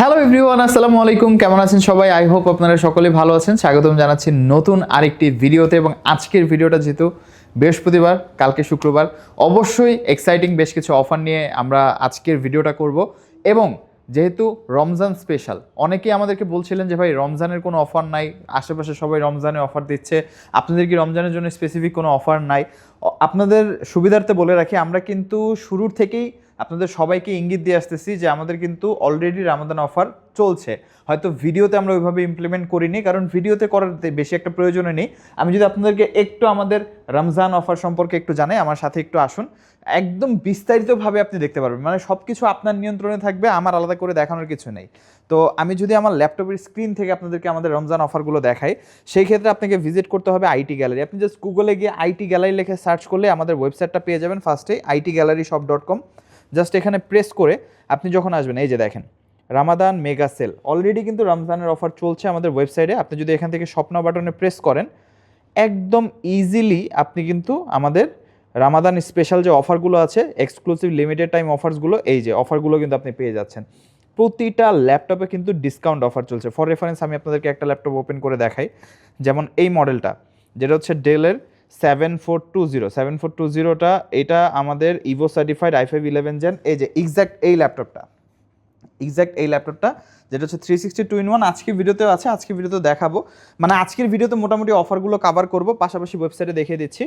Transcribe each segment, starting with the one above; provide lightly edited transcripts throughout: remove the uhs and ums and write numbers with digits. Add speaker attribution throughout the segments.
Speaker 1: Hello everyone, আসসালামু আলাইকুম। কেমন আছেন সবাই? আই হোপ আপনারা সকলে ভালো আছেন। স্বাগতম জানাচ্ছি নতুন আরেকটি ভিডিওতে। এবং আজকের ভিডিওটা যেহেতু বৃহস্পতিবার, কালকে শুক্রবার, অবশ্যই এক্সাইটিং বেশ কিছু অফার নিয়ে আমরা আজকের ভিডিওটা করব। এবং যেহেতু রমজান স্পেশাল, অনেকেই আমাদেরকে বলছিলেন যে ভাই রমজানের কোনো অফার নাই, আশেপাশে সবাই রমজানে অফার দিচ্ছে, আপনাদের কি রমজানের জন্য স্পেসিফিক কোনো অফার নাই? আপনাদের সুবিধার্থে বলে রাখি, আমরা কিন্তু শুরুর থেকেই আপনাদের সবাইকে ইঙ্গিত দিয়ে আসতেছি যে আমাদের কিন্তু অলরেডি রামাদান অফার চলছে। হয়তো ভিডিওতে আমরা ওইভাবে ইমপ্লিমেন্ট করিনি, কারণ ভিডিওতে করার বেশি একটা প্রয়োজনে নেই। আমি যদি আপনাদেরকে একটু আমাদের রমজান অফার সম্পর্কে একটু জানাই, আমার সাথে একটু আসুন, একদম বিস্তারিতভাবে আপনি দেখতে পারবেন। মানে সব কিছু আপনার নিয়ন্ত্রণে থাকবে, আমার আলাদা করে দেখানোর কিছু নেই। তো আমি যদি আমার ল্যাপটপের স্ক্রিন থেকে আপনাদেরকে আমাদের রমজান অফারগুলো দেখাই, সেই ক্ষেত্রে আপনাকে ভিজিট করতে হবে আইটি গ্যালারি। আপনি জাস্ট গুগলে গিয়ে আইটি গ্যালারি লিখে সার্চ করলে আমাদের ওয়েবসাইটটা পেয়ে যাবেন। ফার্স্টে itgalleryshop.com, জাস্ট এখানে প্রেস করে আপনি যখন আসবেন, এই যে দেখেন রামাদান মেগা সেল, অলরেডি কিন্তু রমজানের অফার চলছে আমাদের ওয়েবসাইটে। আপনি যদি এখান থেকে স্বপ্ন বাটনে প্রেস করেন, একদম ইজিলি আপনি কিন্তু আমাদের রামাদান স্পেশাল যে অফারগুলো আছে, এক্সক্লুসিভ লিমিটেড টাইম অফার্সগুলো, এই যে অফারগুলো কিন্তু আপনি পেয়ে যাচ্ছেন। প্রতিটা ল্যাপটপে কিন্তু ডিসকাউন্ট অফার চলছে। ফর রেফারেন্স আমি আপনাদেরকে একটা ল্যাপটপ ওপেন করে দেখাই। যেমন এই মডেলটা, যেটা হচ্ছে ডেলের 7420, এটা আমাদের ইভো সার্টিফাইড i5 11 জেন। এই যে এক্স্যাক্ট এই ল্যাপটপটা যেটা হচ্ছে 360 2-in-1 আজকের ভিডিওতেও আছে, আজকের ভিডিওতে দেখাবো। মানে আজকের ভিডিওতে মোটামুটি অফারগুলো কভার করব, পাশাপাশি ওয়েবসাইটে দেখিয়ে দিচ্ছি।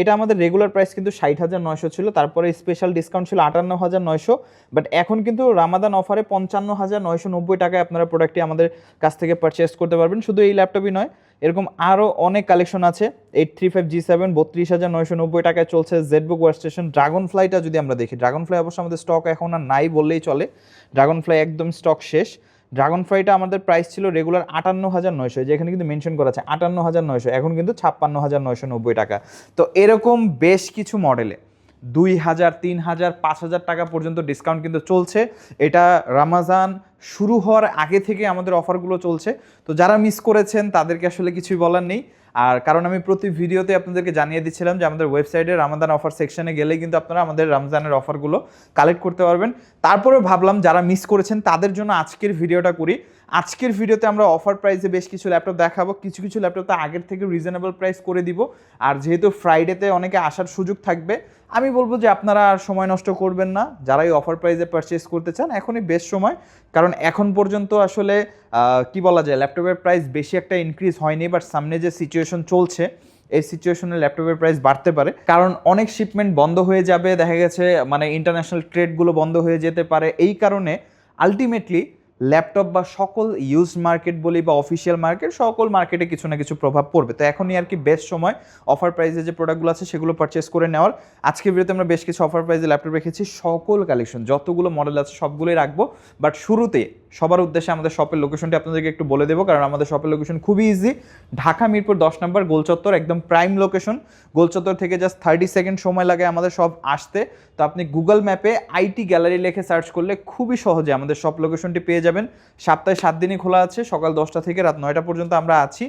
Speaker 1: এটা আমাদের রেগুলার প্রাইস কিন্তু 60,900 ছিল, তারপরে স্পেশাল ডিসকাউন্ট ছিল 58,900, বাট এখন কিন্তু রামাদান অফারে 55,990 টাকায় আপনারা প্রোডাক্টটি আমাদের কাছ থেকে পারচেস করতে পারবেন। শুধু এই ল্যাপটপই নয়, এরকম আরও অনেক কালেকশন আছে। 835G7 32,990 টাকায় চলছে। জেডবুক ওয়ার্কস্টেশন, ড্রাগন ফ্লাইটা যদি আমরা দেখি, ড্রাগন ফ্লাই অবশ্য আমাদের স্টক এখন আর নাই বললেই চলে, ড্রাগন ফ্লাই একদম স্টক শেষ। ড্রাগন ফ্লাইটা আমাদের প্রাইস ছিল রেগুলার 58,900, যেখানে কিন্তু মেনশন করা আছে 58,900, এখন কিন্তু 56,990 টাকা। তো এরকম বেশ কিছু মডেলে 2,000, 3,000, 5,000 টাকা পর্যন্ত ডিসকাউন্ট কিন্তু চলছে। এটা রমজান শুরু হওয়ার আগে থেকে আমাদের অফারগুলো চলছে। তো যারা মিস করেছেন তাদেরকে আসলে কিছুই বলার নেই। আর কারণ আমি প্রতি ভিডিওতে আপনাদেরকে জানিয়ে দিচ্ছিলাম যে আমাদের ওয়েবসাইটে রামাদান অফার সেকশনে গেলেই কিন্তু আপনারা আমাদের রমজানের অফারগুলো কালেক্ট করতে পারবেন। তারপরে ভাবলাম যারা মিস করেছেন তাদের জন্য আজকের ভিডিওটা করি। আজকের ভিডিওতে আমরা অফার প্রাইসে বেশ কিছু ল্যাপটপ দেখাবো, কিছু কিছু ল্যাপটপ তো আগের থেকে রিজনেবল প্রাইস করে দিব। আর যেহেতু ফ্রাইডেতে অনেকে আসার সুযোগ থাকবে, আমি বলবো যে আপনারা আর সময় নষ্ট করবেন না। যারা এই অফার প্রাইসে পারচেস করতে চান, এখনই বেস্ট সময়। কারণ এখন পর্যন্ত আসলে কি বলা যায়, ল্যাপটপের প্রাইস বেশি একটা ইনক্রিজ হয়নি, বাট সামনে যে সিচুয়েশন চলছে, এই সিচুয়েশনে ল্যাপটপের প্রাইস বাড়তে পারে। কারণ অনেক শিপমেন্ট বন্ধ হয়ে যাবে, দেখা গেছে মানে ইন্টারন্যাশনাল ট্রেডগুলো বন্ধ হয়ে যেতে পারে। এই কারণে আলটিমেটলি ল্যাপটপ বা সকল ইউজড মার্কেট বলি বা অফিসিয়াল মার্কেট, সকল মার্কেটে কিছু না কিছু প্রভাব পড়বে। তো এখনই আর কি বেস্ট সময় অফার প্রাইসে যে প্রোডাক্টগুলো আছে সেগুলো পারচেস করে নেওয়ার। আজকের ভিডিওতে আমরা বেশ কিছু অফার প্রাইসে ল্যাপটপ রেখেছি, সকল কালেকশন যতগুলো মডেল আছে সবগুলোই রাখবো। বাট শুরুতে সবার উদ্দেশ্যে আমাদের শপের লোকেশনটি আপনাদেরকে একটু বলে দেবো, কারণ আমাদের শপের লোকেশন খুবই ইজি। ঢাকা মিরপুর 10 নম্বর গোলচত্বর, একদম প্রাইম লোকেশন। গোলচত্বর থেকে জাস্ট 30 সেকেন্ড সময় লাগে আমাদের শপ আসতে। তো আপনি গুগল ম্যাপে আইটি গ্যালারি লিখে সার্চ করলে খুবই সহজে আমাদের শপ লোকেশনটি পেয়ে যাবেন। সপ্তাহে 7 দিনই খোলা আছে, সকাল 10টা থেকে রাত 9টা পর্যন্ত আমরা আছি।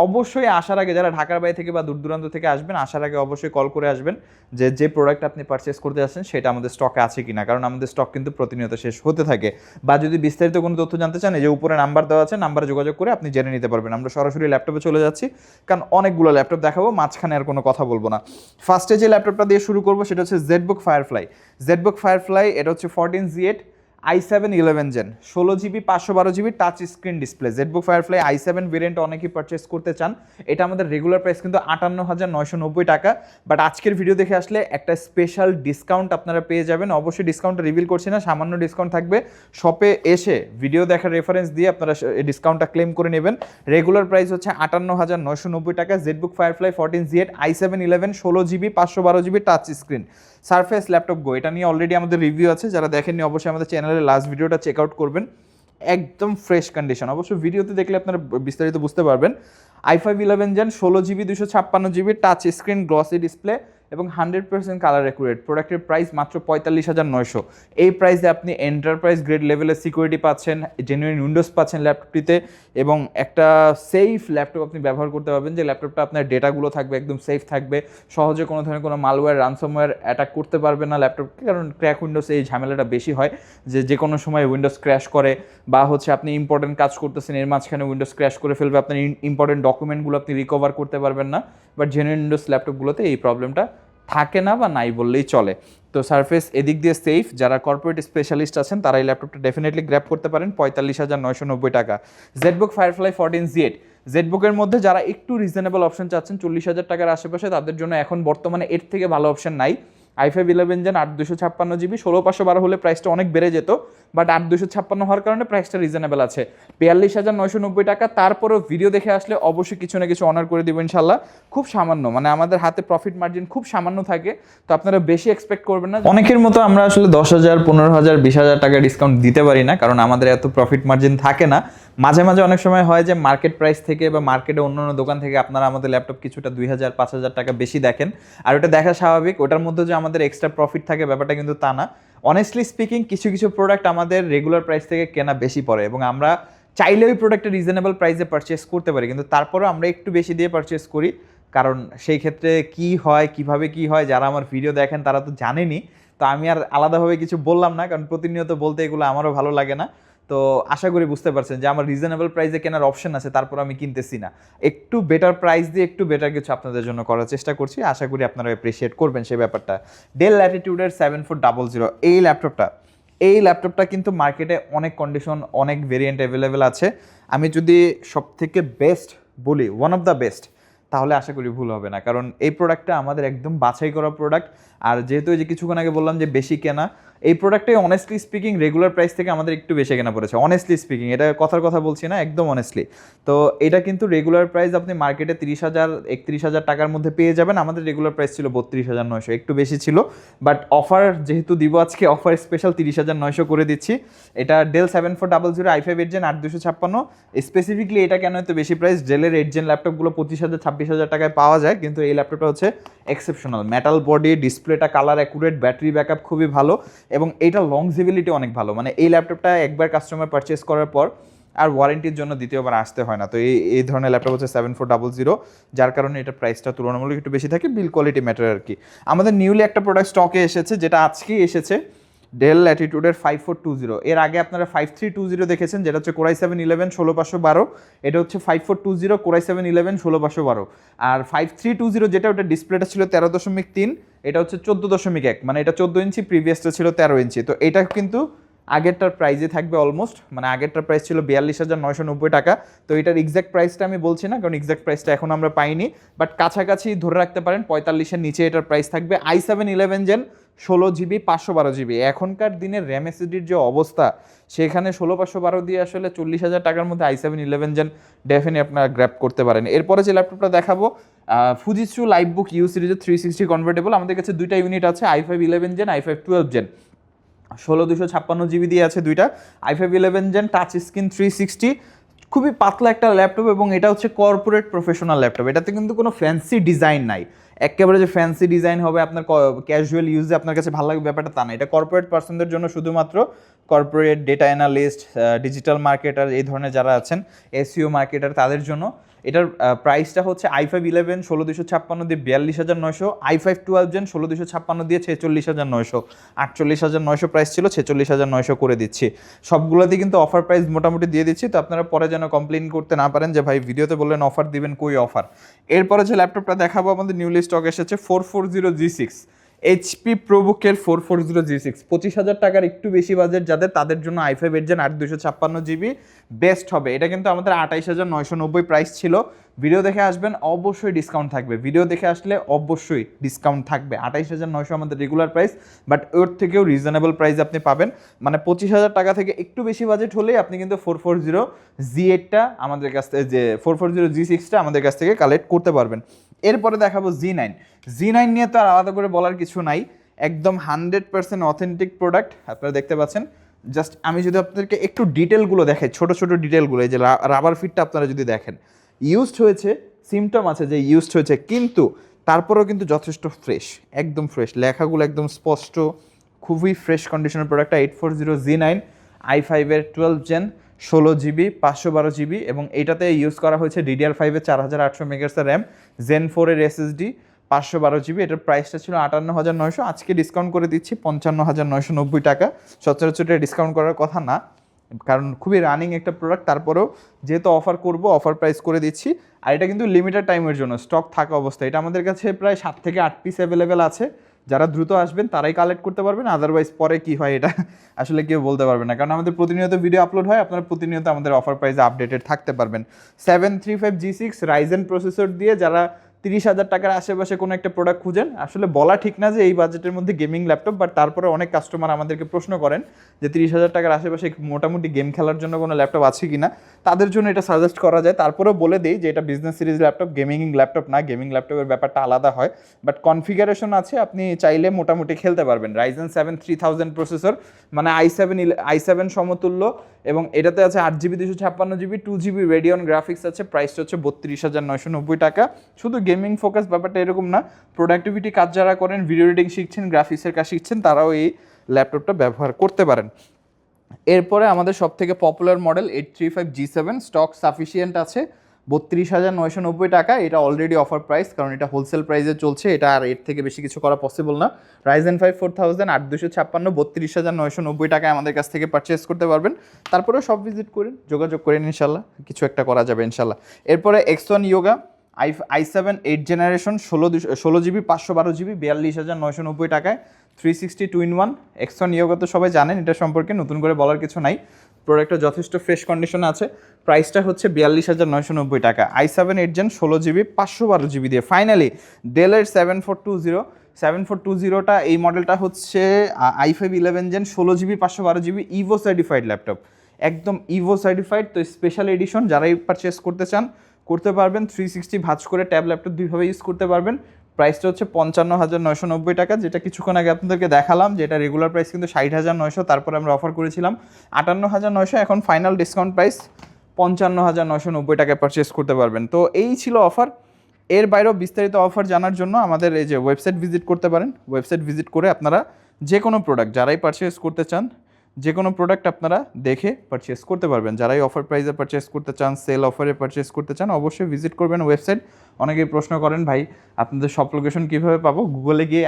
Speaker 1: অবশ্যই আসার আগে, যারা ঢাকার বাইরে থেকে বা দূর দূরান্ত থেকে আসবেন, আসার আগে অবশ্যই কল করে আসবেন যে প্রোডাক্ট আপনি পারচেস করতে যাচ্ছেন সেটা আমাদের স্টকে আছে কিনা, কারণ আমাদের স্টক কিন্তু প্রতিনিয়ত শেষ হতে থাকে। বা যদি বিস্তারিত কোনো তথ্য জানতে চান, এই যে উপরে নাম্বার দেওয়া আছে, নাম্বারে যোগাযোগ করে আপনি জেনে নিতে পারবেন। আমরা সরাসরি ল্যাপটপে চলে যাচ্ছি, কারণ অনেকগুলো ল্যাপটপ দেখাবো, মাঝখানে আর কোনো কথা বলবো না। ফার্স্টে যে ল্যাপটপটা দিয়ে শুরু করবো সেটা হচ্ছে জেডবুক ফায়ারফ্লাই। এটা হচ্ছে 14Z i7 11 gen, 16GB 512GB touch screen display. ZBook Firefly i7 variant অনেকেই পারচেস করতে চান। এটা আমাদের রেগুলার প্রাইস কিন্তু 58,990 টাকা, বাট আজকের ভিডিও দেখে আসলে একটা স্পেশাল ডিসকাউন্ট আপনারা পেয়ে যাবেন। অবশ্যই ডিসকাউন্টটা রিভিল করছি না, সামান্য ডিসকাউন্ট থাকবে। শপে এসে ভিডিও দেখার রেফারেন্স দিয়ে আপনারা এই ডিসকাউন্টটা ক্লেম করে নেবেন। রেগুলার প্রাইস হচ্ছে 58,990 টাকা। ZBook Firefly 14Z i7 11 16GB 512GB touch screen Surface laptop go, এটা নিয়ে অলরেডি আমাদের রিভিউ আছে। যারা দেখেননি অবশ্যই আমাদের চ্যানেলের লাস্ট ভিডিওটা চেক আউট করবেন, একদম ফ্রেশ কন্ডিশন। অবশ্যই ভিডিওতে দেখলে আপনারা বিস্তারিত বুঝতে পারবেন। i5 11 gen 16GB 256GB touch screen glossy display, এবং 100% কালার অ্যাকুরেট। প্রোডাক্টের প্রাইস মাত্র 45,900। এই প্রাইসে আপনি এন্টারপ্রাইজ গ্রেড লেভেলের সিকিউরিটি পাচ্ছেন, জেনুইন উইন্ডোজ পাচ্ছেন ল্যাপটপটিতে, এবং একটা সেফ ল্যাপটপ আপনি ব্যবহার করতে পারবেন, যে ল্যাপটপটা আপনার ডেটাগুলো থাকবে একদম সেফ থাকবে, সহজে কোনো ধরনের কোনো মালওয়্যার রানসমওয়্যার অ্যাটাক করতে পারবে না ল্যাপটপকে, কারণ ক্র্যাক উইন্ডোজে এই ঝামেলাটা বেশি হয় যে কোনো সময় উইন্ডোজ ক্র্যাশ করে, বা হচ্ছে আপনি ইম্পর্টেন্ট কাজ করতেছেন এর মাঝখানে উইন্ডোজ ক্র্যাশ করে ফেলবে, আপনার ইম্পর্টেন্ট ডকুমেন্টগুলো আপনি রিকভার করতে পারবেন না। বাট জেনুইন উইন্ডোজ ল্যাপটপগুলোতে এই প্রবলেমটা থাকে না বা নাই বললেই চলে। তো সারফেস এদিক দিয়ে সেফ, যারা কর্পোরেট স্পেশালিস্ট আছেন তারা এই ল্যাপটপটা ডেফিনেটলি গ্র্যাব করতে পারেন 45,990 টাকা। জেডবুক ফায়ারফ্লাই 14Z, জেডবুকের মধ্যে যারা একটু রিজনেবল অপশন চাচ্ছেন 40,000 টাকার আশেপাশে, তাদের জন্য এখন বর্তমানে এর থেকে ভালো অপশন নাই। i5 11 জেন 8/256 GB, 16/512 হলে প্রাইসটা অনেক বেড়ে যেত, বাট 8/256 হওয়ার কারণে প্রাইসটা রিজনেবল আছে 42,990 টাকা। তারপরেও ভিডিও দেখে আসলে অবশ্যই কিছু না কিছু অনার করে দিব ইনশাল্লাহ, খুব সামান্য, মানে আমাদের হাতে প্রফিট মার্জিন খুব সামান্য থাকে, তো আপনারা বেশি এক্সপেক্ট করবেন না। অনেকের মতো আমরা আসলে 10,000, 15,000, 20,000 টাকা ডিসকাউন্ট দিতে পারি না, কারণ আমাদের এত প্রফিট মার্জিন থাকে না। মাঝে মাঝে অনেক সময় হয় যে মার্কেট প্রাইস থেকে বা মার্কেটে অন্য অন্য দোকান থেকে আপনারা আমাদের ল্যাপটপ কিছুটা 2,000, 5,000 টাকা বেশি দেখেন, আর ওটা দেখা স্বাভাবিক। ওটার মধ্যে যে আমাদের এক্সট্রা প্রফিট থাকে ব্যাপারটা কিন্তু তা না। অনেস্টলি স্পিকিং, কিছু কিছু প্রোডাক্ট আমাদের রেগুলার প্রাইস থেকে কেনা বেশি পড়ে, এবং আমরা চাইলে ওই প্রোডাক্টটা রিজনেবল প্রাইসে পারচেস করতে পারি, কিন্তু তারপরেও আমরা একটু বেশি দিয়ে পারচেস করি, কারণ সেই ক্ষেত্রে কি হয়, কিভাবে কি হয়, যারা আমার ভিডিও দেখেন তারা তো জানেনই। তো আমি আর আলাদাভাবে কিছু বললাম না, কারণ প্রতিনিয়ত বলতে এগুলো আমারও ভালো লাগে না। তো আশা করি বুঝতে পারছেন যে আমার রিজনেবল প্রাইসে কেনার অপশন আছে, তারপর আমি কিনতেছি না, একটু বেটার প্রাইস দিয়ে একটু বেটার কিছু আপনাদের জন্য করার চেষ্টা করছি। আশা করি আপনারা অ্যাপ্রিসিয়েট করবেন সেই ব্যাপারটা। ডেল ল্যাটিটিউডের 7400, এই ল্যাপটপটা কিন্তু মার্কেটে অনেক কন্ডিশন, অনেক ভেরিয়েন্ট অ্যাভেলেবেল আছে। আমি যদি সব থেকে বেস্ট বলি, ওয়ান অফ দ্য বেস্ট, তাহলে আশা করি ভুল হবে না, কারণ এই প্রোডাক্টটা আমাদের একদম বাছাই করা প্রোডাক্ট। আর যেহেতু এই যে কিছুক্ষণ আগে বললাম যে বেশি কেনা, এই প্রোডাক্টে অনেস্টলি স্পিকিং রেগুলার প্রাইস থেকে আমাদের একটু বেশি কেনা পড়েছে, অনেস্টলি স্পিকিং, এটা কথার কথা বলছি না, একদম অনেস্টলি। তো এটা কিন্তু রেগুলার প্রাইস আপনি মার্কেটে 30,000, 31,000 টাকার মধ্যে পেয়ে যাবেন, আমাদের রেগুলার প্রাইস ছিল 32,900, একটু বেশি ছিল, বাট অফার যেহেতু দিব আজকে, অফার স্পেশাল 30,900 করে দিচ্ছি। এটা ডেল 7400 i5 8 Gen 8/256। স্পেসিফিকলি এটা কেন এত বেশি প্রাইস, ডেলের 8 Gen ল্যাপটপগুলো 25,000, 26,000 টাকায় পাওয়া যায়, কিন্তু এই ল্যাপটপটা হচ্ছে এক্সেপশনাল, মেটাল বডি, ডিসপ্লেটা কালার অ্যাকুরেট, ব্যাটারি ব্যাকআপ খুবই ভালো, এবং এইটা লংজিবিলিটি অনেক ভালো। মানে এই ল্যাপটপটা একবার কাস্টমার পারচেস করার পর আর ওয়ারেন্টির জন্য দ্বিতীয়বার আসতে হয় না। তো এই ধরনের ল্যাপটপ হচ্ছে 7400, যার কারণে এটা প্রাইসটা তুলনামূলক একটু বেশি থাকে, বিল কোয়ালিটি ম্যাটার আর কি। আমাদের নিউলি একটা প্রোডাক্ট স্টকে এসেছে, যেটা আজকেই এসেছে, ডেল ল্যাটিটিউডের 5420। এর আগে আপনারা 5320 দেখেছেন, যেটা হচ্ছে Core i7-11 16/512, এটা হচ্ছে 5420 Core i7-11 16/512। আর 5320 যেটা, ওটা ডিসপ্লেটা ছিল 13.3, এটা হচ্ছে 14.1, মানে এটা 14 ইঞ্চি, প্রিভিয়াসটা ছিল 13 ইঞ্চি। তো এটা কিন্তু আগেরটার প্রাইজে থাকবে অলমোস্ট, মানে আগেরটার প্রাইস ছিল 42,990 টাকা। তো এটার এক্স্যাক্ট প্রাইসটা আমি বলছি না, কারণ এক্স্যাক্ট প্রাইসটা এখন আমরা পাইনি, বাট কাছাকাছি ধরে রাখতে পারেন 45-এর নিচে এটার প্রাইস থাকবে। i7-11 Gen 16GB 512GB। এখনকার দিনের র্যাম এসএসডির যে অবস্থা, সেখানে 16/512 দিয়ে আসলে 40,000 টাকার মধ্যে i7-11 Gen ডেফিনেটলি আপনারা গ্র্যাব করতে পারেন। এরপরে যে ল্যাপটপটা দেখাবো, ফুজিৎসু লাইভবুক ইউ সিরিজের 360 কনভার্টেবল। আমাদের কাছে দুইটা ইউনিট আছে, i5-11 Gen, i5-12 Gen। 16/256GB দিয়ে আছে দুইটা। i5-11 Gen টাচ স্ক্রিন 360, খুবই পাতলা একটা ল্যাপটপ, এবং এটা হচ্ছে কর্পোরেট প্রফেশনাল ল্যাপটপ। এটাতে কিন্তু কোনো ফ্যান্সি ডিজাইন নাই, একেবারে যে ফ্যান্সি ডিজাইন হবে আপনার ক্যাজুয়াল ইউজে আপনার কাছে ভালো লাগবে ব্যাপারটা তা না। এটা কর্পোরেট পার্সনদের জন্য, শুধুমাত্র corporate, data analyst, digital marketer, এই ধরনের যারা আছেন, এসইও মার্কেটার, তাদের জন্য। এটার প্রাইসটা হচ্ছে i5-11 16/256 দিয়ে 42,900, i5-12 Gen 16/256 দিয়ে 46,900, 48,900 প্রাইস ছিল, 46,900 করে দিচ্ছি। সবগুলোতে কিন্তু অফার প্রাইস মোটামুটি দিয়ে দিচ্ছি, তো আপনারা পরে যেন কমপ্লেন করতে না পারেন যে ভাই ভিডিওতে বললেন অফার দিবেন, কই অফার। এরপরে যে ল্যাপটপটা দেখাবো, আমাদের নিউলি স্টক এসেছে 440G6, এইচপি প্রোবুকের 440G6। 25,000 টাকার একটু বেশি বাজেট যাদের, তাদের জন্য i5 8 Gen 8/256GB বেস্ট হবে। এটা কিন্তু আমাদের 28,990 প্রাইস ছিল। ভিডিও দেখে আসবেন, অবশ্যই ডিসকাউন্ট থাকবে, ভিডিও দেখে আসলে অবশ্যই ডিসকাউন্ট থাকবে। 28,900 আমাদের রেগুলার প্রাইস, বাট ওর থেকেও রিজনেবল প্রাইস আপনি পাবেন। মানে 25,000 টাকা থেকে একটু বেশি বাজেট হলেই আপনি কিন্তু 440G8টা আমাদের কাছ থেকে, যে 440G6টা আমাদের কাছ থেকে কালেক্ট করতে পারবেন। এরপরে দেখাবো জি9 নিয়ে তো আর আলাদা করে বলার কিছু নাই, একদম 100% অথেন্টিক প্রোডাক্ট। আপনারা দেখতে পাচ্ছেন, জাস্ট আমি যদি আপনাদেরকে একটু ডিটেলগুলো দেখাই, ছোট ছোট ডিটেলগুলো, এই যে রাবার ফিটটা আপনারা যদি দেখেন, ইউজড হয়েছে, সিমটম আছে যে ইউজড হয়েছে, কিন্তু তারপরেও কিন্তু যথেষ্ট ফ্রেশ, একদম ফ্রেশ, লেখাগুলো একদম স্পষ্ট, খুবই ফ্রেশ কন্ডিশনের প্রোডাক্টটা। 840Z9 i5-এর 12 Gen 16GB 512GB, এবং এইটাতে ইউজ করা হয়েছে DDR5-এর 4800 মেগাহার্টজের র্যাম, Zen 4-এর SSD, 512GB। এটার প্রাইসটা ছিল 58,900, আজকে ডিসকাউন্ট করে দিচ্ছি 55,990 টাকা। সচরাচর এটা ডিসকাউন্ট করার কথা না, কারণ খুবই রানিং একটা প্রোডাক্ট, তারপরেও যেহেতু অফার করব অফার প্রাইস করে দিচ্ছি। আর এটা কিন্তু লিমিটেড টাইমের জন্য স্টক থাকা অবস্থায়, এটা আমাদের কাছে প্রায় 7 থেকে 8 পিস অ্যাভেলেবেল আছে। যারা দ্রুত আসবেন তারাই কালেক্ট করতে পারবেন, আদারওয়াইজ পরে কি হয় এটা আসলে কেউ বলতে পারবে না, কারণ আমাদের প্রতিনিয়ত ভিডিও আপলোড হয়, আপনারা প্রতিনিয়ত আমাদের অফার প্রাইসে আপডেটেড থাকতে পারবেন। 735G6 রাইজেন প্রসেসর দিয়ে যারা 30,000 টাকার আশেপাশে কোনো একটা প্রোডাক্ট খুঁজেন, আসলে বলা ঠিক না যে এই বাজেটের মধ্যে গেমিং ল্যাপটপ, বাট তারপরে অনেক কাস্টমার আমাদেরকে প্রশ্ন করেন যে 30,000 টাকার আশেপাশে মোটামুটি গেম খেলার জন্য কোনো ল্যাপটপ আছে কি না, তাদের জন্য এটা সাজেস্ট করা যায়। তারপরেও বলে দিই যে এটা business series laptop, gaming laptop না, গেমিং ল্যাপটপের ব্যাপারটা আলাদা হয়, বাট কনফিগারেশন আছে, আপনি চাইলে মোটামুটি খেলতে পারবেন। রাইজেন 7 3000 প্রসেসর, মানে i7 সমতুল্য, এবং এটাতে আছে 8GB 256GB 2GB Radeon graphics আছে। প্রাইসটা হচ্ছে 32,990 টাকা। শুধু গেমিং ফোকাস ব্যাপারটা এরকম না, প্রোডাক্টিভিটি কাজ যারা করেন, ভিডিও এডিটিং শিখছেন, গ্রাফিক্সের কাজ শিখছেন, তারাও এই ল্যাপটপটা ব্যবহার করতে পারেন। এরপরে আমাদের সব থেকে popular model 835G7 stock sufficient আছে, 32,990 টাকা। এটা অলরেডি অফার প্রাইস, কারণ এটা হোলসেল প্রাইসে চলছে, এটা আর এর থেকে বেশি কিছু করা পসিবল না। রাইজেন 5 4000 8256 32,990 টাকায় আমাদের কাছ থেকে পারচেস করতে পারবেন। তারপরেও সব ভিজিট করেন, যোগাযোগ করেন, ইনশাল্লাহ কিছু একটা করা যাবে ইনশাল্লাহ। এরপরে X1 Yoga i7 8 generation 16GB 512GB 42,990 টাকায় 360 2-in-1 X1 Yoga তো সবাই জানেন, এটা সম্পর্কে নতুন করে বলার কিছু নাই। প্রোডাক্টটা যথেষ্ট ফ্রেশ কন্ডিশনে আছে। প্রাইসটা হচ্ছে 42,990 টাকা। i7 8 Gen 16GB 512GB দিয়ে। ফাইনালি ডেলের 7420টা, এই মডেলটা হচ্ছে i5 11 Gen 16GB 512GB Ivo certified laptop, একদম ইভো সার্টিফাইড। তো স্পেশাল এডিশন যারাই পারচেস করতে চান করতে পারবেন। 360 ভাঁজ করে ট্যাব ল্যাপটপ দুইভাবে ইউজ করতে পারবেন। প্রাইসটা হচ্ছে 55,990 টাকা, যেটা কিছুক্ষণ আগে আপনাদেরকে দেখালাম, যেটা রেগুলার প্রাইস কিন্তু 60,900, তারপরে আমরা অফার করেছিলাম 58,900, এখন ফাইনাল ডিসকাউন্ট প্রাইস 55,990 টাকায় পারচেস করতে পারবেন। তো এই ছিল অফার। এর বাইরেও বিস্তারিত অফার জানার জন্য আমাদের এই যে ওয়েবসাইট ভিজিট করতে পারেন। ওয়েবসাইট ভিজিট করে আপনারা যে কোনো প্রোডাক্ট যারাই পারচেস করতে চান, যে কোনো প্রোডাক্ট আপনারা দেখে পারচেস করতে পারবেন। যারাই অফার প্রাইসে পারচেস করতে চান, সেল অফারে পারচেস করতে চান, অবশ্যই ভিজিট করবেন ওয়েবসাইট। অনেকেই প্রশ্ন করেন, ভাই আপনাদের শপ লোকেশন কীভাবে পাবো? গুগলে গিয়ে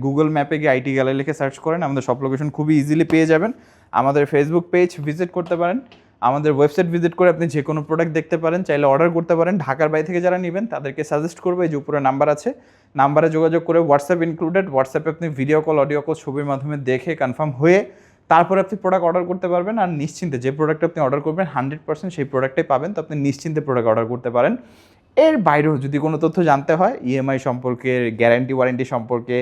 Speaker 1: গুগল ম্যাপে গিয়ে আইটি গ্যালারি লিখে সার্চ করেন, আমাদের শপ লোকেশন খুবই ইজিলি পেয়ে যাবেন। আমাদের ফেসবুক পেজ ভিজিট করতে পারেন, আমাদের ওয়েবসাইট ভিজিট করে আপনি যে কোনো প্রোডাক্ট দেখতে পারেন, চাইলে অর্ডার করতে পারেন। ঢাকার বাইরে থেকে যারা নেবেন তাদেরকে সাজেস্ট করবো, এই যে উপরে নাম্বার আছে, নাম্বারে যোগাযোগ করে, হোয়াটসঅ্যাপ ইনক্লুডেড, হোয়াটসঅ্যাপে আপনি ভিডিও কল, অডিও কল, ছবির মাধ্যমে দেখে কনফার্ম হয়ে তারপরে আপনি প্রোডাক্ট অর্ডার করতে পারবেন। আর নিশ্চিন্তে যে প্রোডাক্ট আপনি অর্ডার করবেন 100% সেই প্রোডাক্টে পাবেন, তো আপনি নিশ্চিন্তে প্রোডাক্ট অর্ডার করতে পারেন। এর বাইরেও যদি কোনো তথ্য জানতে হয়, ইএমআই সম্পর্কে, গ্যারান্টি ওয়ারেন্টি সম্পর্কে,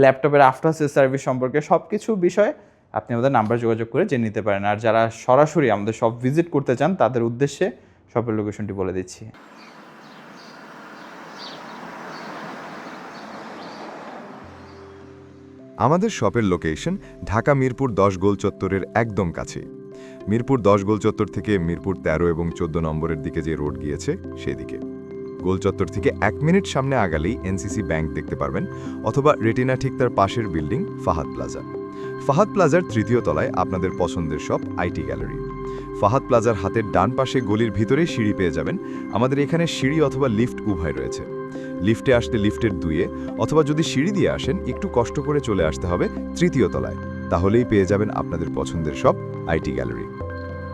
Speaker 1: ল্যাপটপের আফটার সেল সার্ভিস সম্পর্কে, সব কিছু বিষয়ে আপনি আমাদের নাম্বার যোগাযোগ করে জেনে নিতে পারেন। আর যারা সরাসরি আমাদের শপ ভিজিট করতে চান তাদের উদ্দেশ্যে শপের লোকেশনটি বলে দিচ্ছি।
Speaker 2: আমাদের শপের লোকেশন ঢাকা মিরপুর 10 গোল চত্বরের একদম কাছে। মিরপুর 10 গোল চত্বর থেকে মিরপুর 13 এবং 14 নম্বরের দিকে যে রোড গিয়েছে সেদিকে। গোল চত্বর থেকে 1 মিনিট সামনে আগালেই এনসিসি ব্যাংক দেখতে পারবেন, অথবা রেটিনা ঠিক তার পাশের বিল্ডিং ফাহাদ প্লাজা। ফাহাদ প্লাজার 3য় তলায় আপনাদের পছন্দের শপ আইটি গ্যালারি। ফাহাদ প্লাজার হাতের ডান পাশে গলির ভিতরে সিঁড়ি পেয়ে যাবেন। আমাদের এখানে সিঁড়ি অথবা লিফট উভয় রয়েছে। লিফটে আসলে লিফটের 2-এ, অথবা যদি সিঁড়ি দিয়ে আসেন একটু কষ্ট করে চলে আসতে হবে 3য় তলায়, তাহলেই পেয়ে যাবেন আপনাদের পছন্দের শপ আইটি গ্যালারি।